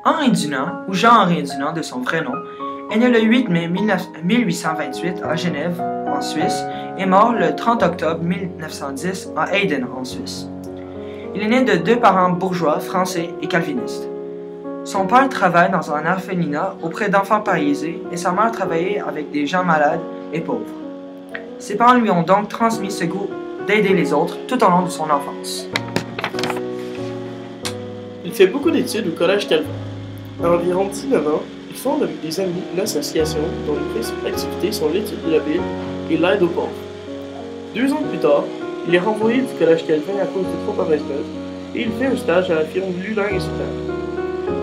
Henri Dunant, ou Jean-Henri Dunant de son vrai nom, est né le 8 mai 1828 à Genève, en Suisse, et mort le 30 octobre 1910 à Hayden, en Suisse. Il est né de deux parents bourgeois, français et calvinistes. Son père travaille dans un orphelinat auprès d'enfants paralysés et sa mère travaillait avec des gens malades et pauvres. Ses parents lui ont donc transmis ce goût d'aider les autres tout au long de son enfance. Il fait beaucoup d'études au Collège Calvin. À environ 19 ans, il fonde avec des amis une association dont les principales activités sont l'étude de la Bible et l'aide aux pauvres. 2 ans plus tard, il est renvoyé du Collège Calvin à cause de trop mauvaises notes et il fait un stage à la firme Lulin et Souterre.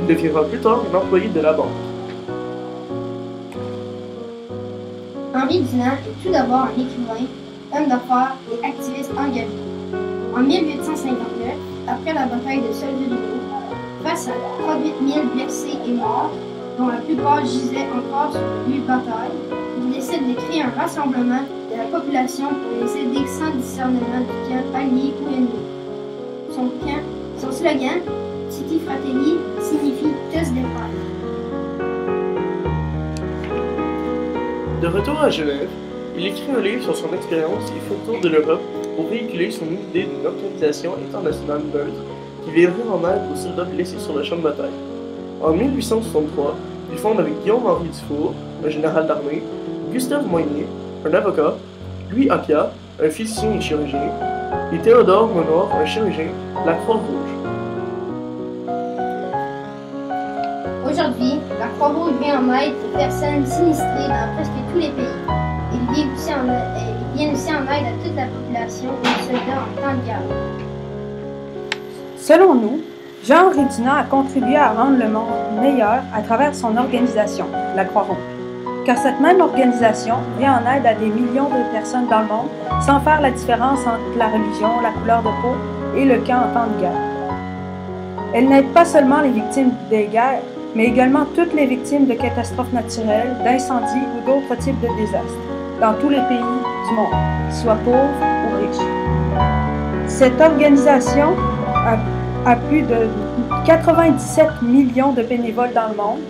Il deviendra plus tard un employé de la banque. Henri Dunant est tout d'abord un écrivain, homme d'affaires et activiste engagé. En 1859, après la bataille de Solferino, face à 38 000 blessés et morts, dont la plupart gisaient encore sur le lieu de bataille, il décide de créer un rassemblement de la population pour les aider sans discernement du camp allié ou ennemi. Son slogan, Tutti Fratelli, signifie tous des frères. De retour à Genève, il écrit un livre sur son expérience et fait le tour de l'Europe pour véhiculer son idée d'une organisation internationale neutre qui viendrait en aide aux soldats blessés sur le champ de bataille. En 1863, il fonde avec Guillaume-Henri Dufour, un général d'armée, Gustave Moynier, un avocat, Louis Appia, un physicien et chirurgien, et Théodore Monod, un chirurgien, la Croix-Rouge. Aujourd'hui, la Croix-Rouge vient en aide aux personnes sinistrées dans presque tous les pays. Il vient aussi en aide à toute la population et aux soldats en temps de guerre. Selon nous, Jean-Henri Dunant a contribué à rendre le monde meilleur à travers son organisation, la Croix-Rouge. Car cette même organisation vient en aide à des millions de personnes dans le monde sans faire la différence entre la religion, la couleur de peau et le camp en temps de guerre. Elle n'aide pas seulement les victimes des guerres, mais également toutes les victimes de catastrophes naturelles, d'incendies ou d'autres types de désastres, dans tous les pays du monde, qu'ils soient pauvres ou riches. Cette organisation a plus de 97 millions de bénévoles dans le monde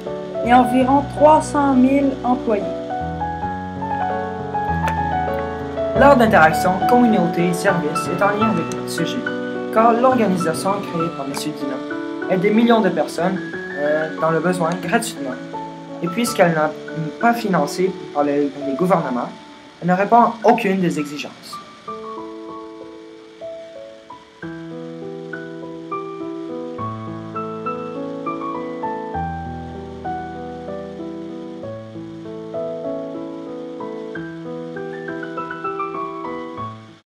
et environ 300 000 employés. L'heure d'interaction, communauté et service est en lien avec notre sujet, car l'organisation créée par M. Dunant aide des millions de personnes dans le besoin gratuitement. Et puisqu'elle n'est pas financée par les gouvernements, elle ne répond à aucune des exigences.